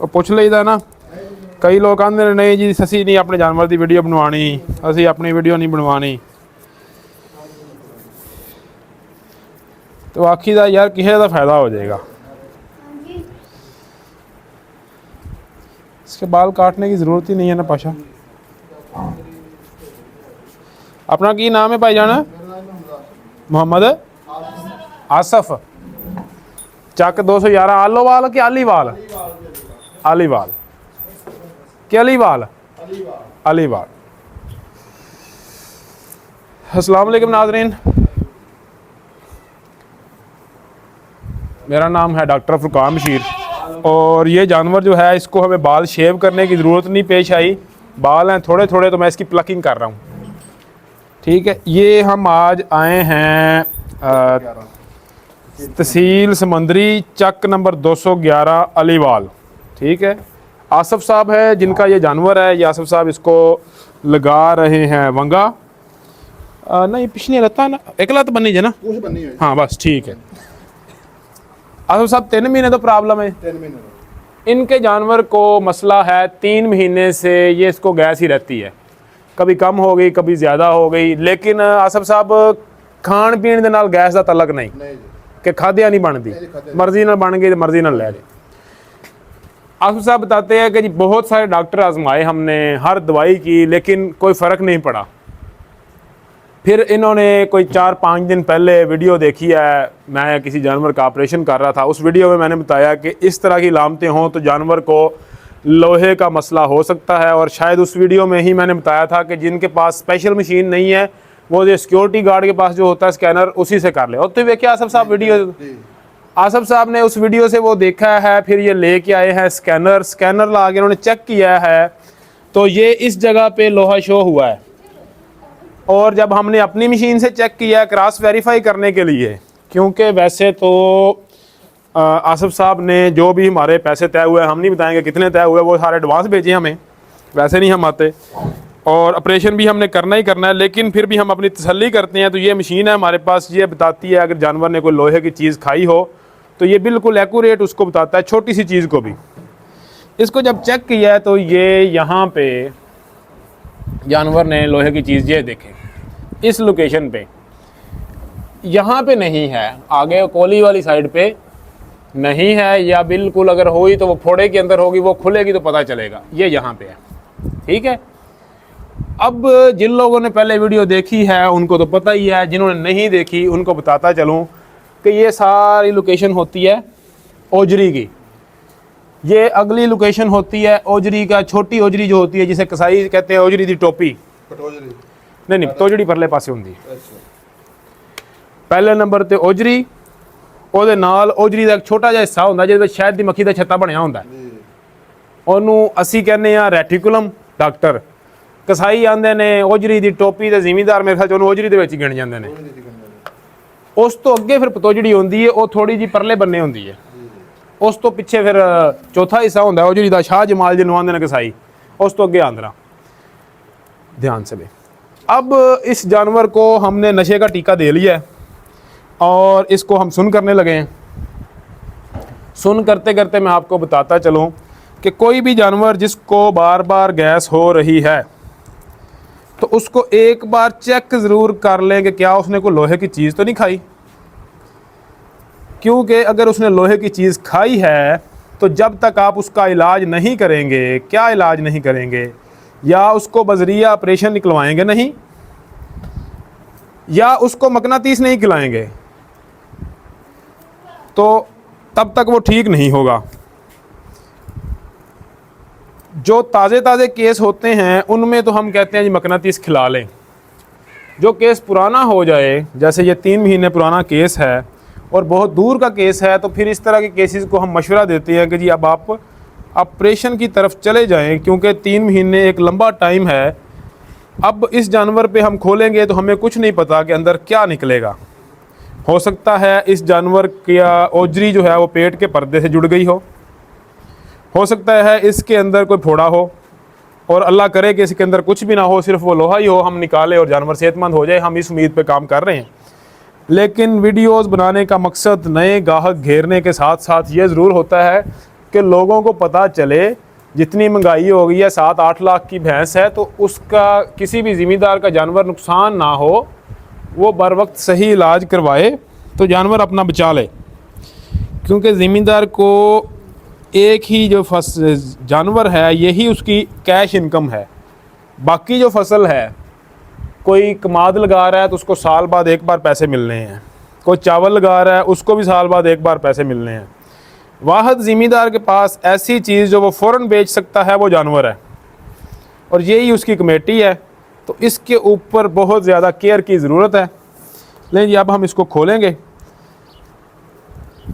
ਪੁੱਛ ਲਈਦਾ ਨਾ। ਕਈ ਲੋਕ ਕਹਿੰਦੇ ਨੇ ਨਹੀਂ ਜੀ ਅਸੀਂ ਨਹੀਂ ਆਪਣੇ ਜਾਨਵਰ ਦੀ ਵੀਡੀਓ ਬਣਵਾਉਣੀ, ਅਸੀਂ ਆਪਣੀ ਵੀਡੀਓ ਨਹੀਂ ਬਣਵਾਉਣੀ। तो आखी दा यार किसी का फ़ायदा हो जाएगा। इसके बाल काटने की ज़रूरत ही नहीं है ना पाशा। अपना की नाम है भाई जाना? मोहम्मद आसफ। चक 211 आलोवाल कि अलीवाल? अलीवाल कि अलीवाल? अलीवाल। अस्सलाम वालेकुम नाज़रीन, मेरा नाम है डॉक्टर फुरकान बशीर और ये जानवर जो है इसको हमें बाल शेव करने की ज़रूरत नहीं पेश आई। बाल हैं थोड़े थोड़े तो मैं इसकी प्लकिंग कर रहा हूँ। ठीक है, ये हम आज आए हैं तहसील समंदरी, चक नंबर 211 अलीवाल। ठीक है, आसफ साहब है जिनका ये जानवर है। ये आसफ साहब इसको लगा रहे हैं वंगा। नहीं पिछले लत्ता ना एक लत बनी है ना, हाँ बस ठीक है। आसफ साहब 3 महीने तो प्रॉब्लम है। 3 महीने इनके जानवर को मसला है 3 महीने से ये इसको गैस ही रहती है, कभी कम हो गई कभी ज़्यादा हो गई। लेकिन आसफ साहब खान पीन दे नाल गैस का तलक नहीं कि खादिया नहीं बनती, मर्जी नाल बन गई तो मर्जी नाल ले जाए। आसफ साहब बताते हैं कि जी बहुत सारे डॉक्टर आजमाए हमने, हर दवाई की, लेकिन कोई फ़र्क नहीं पड़ा। फिर इन्होंने कोई 4-5 दिन पहले वीडियो देखी है, मैं किसी जानवर का ऑपरेशन कर रहा था। उस वीडियो में मैंने बताया कि इस तरह की लामतें हों तो जानवर को लोहे का मसला हो सकता है। और शायद उस वीडियो में ही मैंने बताया था कि जिनके पास स्पेशल मशीन नहीं है वो जो सिक्योरिटी गार्ड के पास जो होता है स्कैनर, उसी से कर ले। और तो वे क्या आसफ साहब वीडियो, आसफ साहब ने उस वीडियो से वो देखा है, फिर ये लेके आए हैं स्कैनर ला के उन्होंने चेक किया है तो ये इस जगह पे लोहा शो हुआ है। और जब हमने अपनी मशीन से चेक किया क्रॉस वेरीफाई करने के लिए, क्योंकि वैसे तो आसफ साहब ने जो भी हमारे पैसे तय हुए, हम नहीं बताएंगे कितने तय हुए, वो सारे एडवांस भेजे हमें, वैसे नहीं हम आते। और ऑपरेशन भी हमने करना ही करना है, लेकिन फिर भी हम अपनी तसल्ली करते हैं। तो ये मशीन है हमारे पास, ये बताती है अगर जानवर ने कोई लोहे की चीज़ खाई हो तो ये बिल्कुल एक्यूरेट उसको बताता है, छोटी सी चीज़ को भी। इसको जब चेक किया है तो ये यहाँ पे जानवर ने लोहे की चीज़, ये देखें इस लोकेशन पे, यहाँ पे नहीं है, आगे कोली वाली साइड पे नहीं है, या बिल्कुल अगर हुई तो वो फोड़े के अंदर होगी, वो खुलेगी तो पता चलेगा। ये यहाँ पे है। ठीक है, अब जिन लोगों ने पहले वीडियो देखी है उनको तो पता ही है, जिन्होंने नहीं देखी उनको बताता चलूँ कि ये सारी लोकेशन होती है ओजरी की। ये अगली लोकेशन होती है ओजरी का, छोटी ओजरी जो होती है जिसे कसाई कहते हैं, ओजरी दी टोपी। नहीं तोजड़ी परले पासे होंदी। पहले नंबर ते ओजरी, ਉਹਦੇ ਨਾਲ ओजरी ਦਾ ਇੱਕ ਛੋਟਾ ਜਿਹਾ ਹਿੱਸਾ ਹੁੰਦਾ ਜਿਹਦੇ ਵਿੱਚ ਸ਼ਹਿਦ ਦੀ ਮੱਖੀ ਦਾ ਛੱਤਾ ਬਣਿਆ ਹੁੰਦਾ, ਉਹਨੂੰ ਅਸੀਂ ਕਹਿੰਦੇ ਆ ਰੈਟੀਕੂਲਮ। ਡਾਕਟਰ ਕਸਾਈ ਆਂਦੇ ਨੇ ओजरी ਦੀ ਟੋਪੀ ਤੇ ਜ਼ਿਮੀਂਦਾਰ ਮੇਰੇ ਖਿਆਲ ਚ ਉਹਨੂੰ ओजरी ਦੇ ਵਿੱਚ ਗਿਣ ਜਾਂਦੇ ਨੇ। ਉਸ ਤੋਂ ਅੱਗੇ ਫਿਰ ਪਤੋਜੜੀ ਹੁੰਦੀ ਹੈ, ਉਹ ਥੋੜੀ ਜੀ ਪਰਲੇ ਬੰਨੇ ਹੁੰਦੀ ਹੈ। ਉਸ ਤੋਂ ਪਿੱਛੇ ਫਿਰ ਚੌਥਾ ਹਿੱਸਾ ਹੁੰਦਾ ओजरी ਦਾ, ਸ਼ਾਹ ਜਮਾਲ ਜਿਹਨੂੰ ਆਂਦੇ ਨੇ ਕਸਾਈ। ਉਸ ਤੋਂ ਅੱਗੇ ਆਂਦਰਾ। ध्यान से। अब इस जानवर को हमने नशे का टीका दे लिया है और इसको हम सुन करने लगे हैं। सुन करते करते मैं आपको बताता चलूँ कि कोई भी जानवर जिसको बार बार गैस हो रही है तो उसको एक बार चेक ज़रूर कर लें कि क्या उसने कोई लोहे की चीज़ तो नहीं खाई। क्योंकि अगर उसने लोहे की चीज़ खाई है तो जब तक आप उसका इलाज नहीं करेंगे, क्या इलाज नहीं करेंगे, या उसको बजरिया ऑपरेशन निकलवाएंगे नहीं, या उसको मकनातीस नहीं खिलाएंगे, तो तब तक वो ठीक नहीं होगा। जो ताज़े केस होते हैं उनमें तो हम कहते हैं जी मकनातीस खिला लें। जो केस पुराना हो जाए, जैसे ये 3 महीने पुराना केस है और बहुत दूर का केस है, तो फिर इस तरह के केसेस को हम मशवरा देते हैं कि जी अब आप ऑपरेशन की तरफ चले जाएं, क्योंकि 3 महीने एक लंबा टाइम है। अब इस जानवर पे हम खोलेंगे तो हमें कुछ नहीं पता कि अंदर क्या निकलेगा। हो सकता है इस जानवर का ओजरी जो है वो पेट के पर्दे से जुड़ गई हो सकता है इसके अंदर कोई फोड़ा हो, और अल्लाह करे कि इसके अंदर कुछ भी ना हो, सिर्फ वो लोहा ही हो, हम निकालें और जानवर सेहतमंद हो जाए। हम इस उम्मीद पे काम कर रहे हैं। लेकिन वीडियोस बनाने का मकसद नए गाहक घेरने के साथ साथ ये ज़रूर होता है कि लोगों को पता चले जितनी महंगाई हो गई है 7-8 लाख की भैंस है तो उसका किसी भी ज़िम्मेदार का जानवर नुकसान ना हो, वो बर वक्त सही इलाज करवाए तो जानवर अपना बचा ले। क्योंकि ज़िम्मेदार को एक ही जो जानवर है यही उसकी कैश इनकम है। बाकी जो फसल है, कोई कमाद लगा रहा है तो उसको साल बाद एक बार पैसे मिलने हैं, कोई चावल लगा रहा है उसको भी साल बाद एक बार पैसे मिलने हैं। वाहद ज़िम्मेदार के पास ऐसी चीज़ जो वो फ़ौरन बेच सकता है वो जानवर है, और यही उसकी कमेटी है। तो इसके ऊपर बहुत ज़्यादा केयर की ज़रूरत है। लेकिन जी अब हम इसको खोलेंगे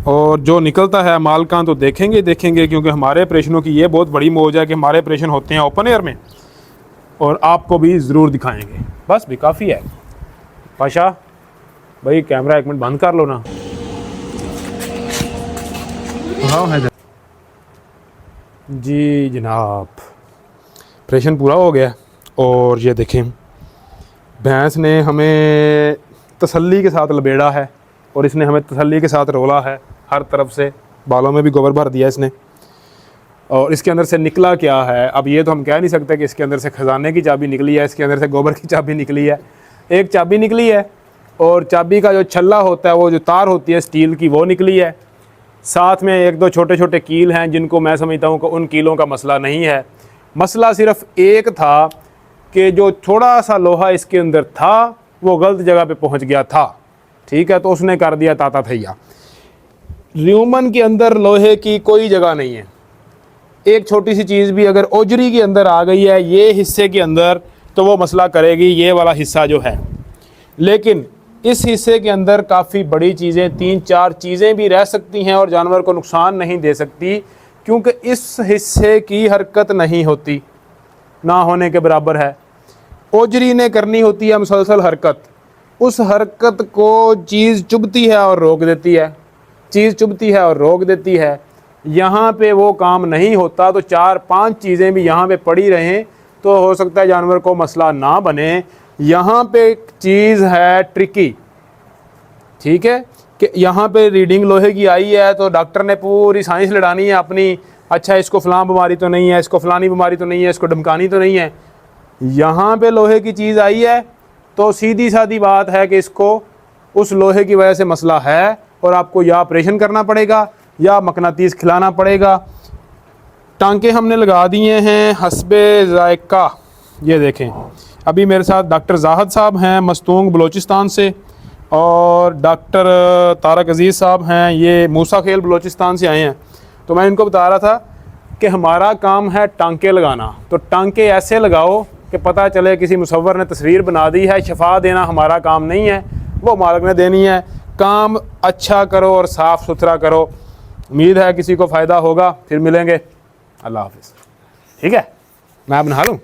और जो निकलता है माल का तो देखेंगे क्योंकि हमारे ऑपरेशनों की ये बहुत बड़ी मौज है कि हमारे ऑपरेशन होते हैं ओपन एयर में, और आपको भी ज़रूर दिखाएंगे। बस भी काफ़ी है। पाशा भाई कैमरा 1 मिनट बंद कर लो ना। हाँ है जी जनाब, ऑपरेशन पूरा हो गया और ये देखें भैंस ने हमें तसल्ली के साथ लबेड़ा है और इसने हमें तसल्ली के साथ रोला है हर तरफ से, बालों में भी गोबर भर दिया इसने। और इसके अंदर से निकला क्या है अब ये तो हम कह नहीं सकते कि इसके अंदर से ख़जाने की चाबी निकली है, इसके अंदर से गोबर की चाबी निकली है। एक चाबी निकली है और चाबी का जो छल्ला होता है, वो जो तार होती है स्टील की, वो निकली है। साथ में 1-2 छोटे छोटे कील हैं जिनको मैं समझता हूँ कि उन कीलों का मसला नहीं है। मसला सिर्फ एक था कि जो थोड़ा सा लोहा इसके अंदर था वो गलत जगह पे पहुँच गया था, ठीक है, तो उसने कर दिया ताता थैया। र्यूमन के अंदर लोहे की कोई जगह नहीं है। एक छोटी सी चीज़ भी अगर ओजरी के अंदर आ गई है ये हिस्से के अंदर तो वो मसला करेगी, ये वाला हिस्सा जो है। लेकिन इस हिस्से के अंदर काफ़ी बड़ी चीज़ें, 3-4 चीज़ें भी रह सकती हैं और जानवर को नुकसान नहीं दे सकती, क्योंकि इस हिस्से की हरकत नहीं होती, ना होने के बराबर है। ओजरी ने करनी होती है मुसलसल हरकत, उस हरकत को चीज़ चुभती है और रोक देती है, चीज़ चुभती है और रोक देती है। यहाँ पे वो काम नहीं होता तो 4-5 चीज़ें भी यहाँ पे पड़ी रहें तो हो सकता है जानवर को मसला ना बने। यहाँ पे एक चीज़ है ट्रिकी, ठीक है, कि यहाँ पे रीडिंग लोहे की आई है तो डॉक्टर ने पूरी साइंस लड़ानी है अपनी, अच्छा इसको फ़लाँ बीमारी तो नहीं है, इसको फ़लानी बीमारी तो नहीं है, इसको धमकानी तो नहीं है। यहाँ पे लोहे की चीज़ आई है तो सीधी सादी बात है कि इसको उस लोहे की वजह से मसला है और आपको या ऑपरेशन करना पड़ेगा या मकनातीस खिलाना पड़ेगा। टांके हमने लगा दिए हैं हस्बे ज़ायका। ये देखें अभी मेरे साथ डॉक्टर जाहद साहब हैं मस्तूंग बलोचिस्तान से, और डॉक्टर तारक अजीज़ साहब हैं, ये मूसा खेल बलोचिस्तान से आए हैं। तो मैं इनको बता रहा था कि हमारा काम है टांके लगाना, तो टांके ऐसे लगाओ कि पता चले किसी मुसव्वर ने तस्वीर बना दी है। शफा देना हमारा काम नहीं है, वो मालिक ने देनी है। काम अच्छा करो और साफ़ सुथरा करो। उम्मीद है किसी को फ़ायदा होगा। फिर मिलेंगे, अल्लाह हाफिज़। ठीक है, मैं अब नहा लूँ।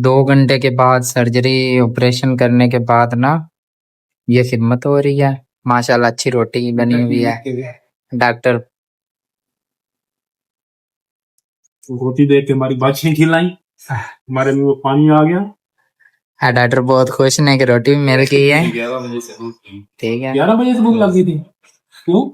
2 घंटे के बाद सर्जरी ऑपरेशन करने के बाद ना ये खिदमत हो रही है माशाल्लाह। अच्छी रोटी बनी हुई है। डॉक्टर रोटी देख के हमारी बाछियाँ खिलाई, हमारे मुंह में पानी आ गया। डॉक्टर बहुत खुश हैं कि रोटी भी मिल गई है। 11 बजे से ठीक है, 11 बजे से भूख लगी थी। क्यों?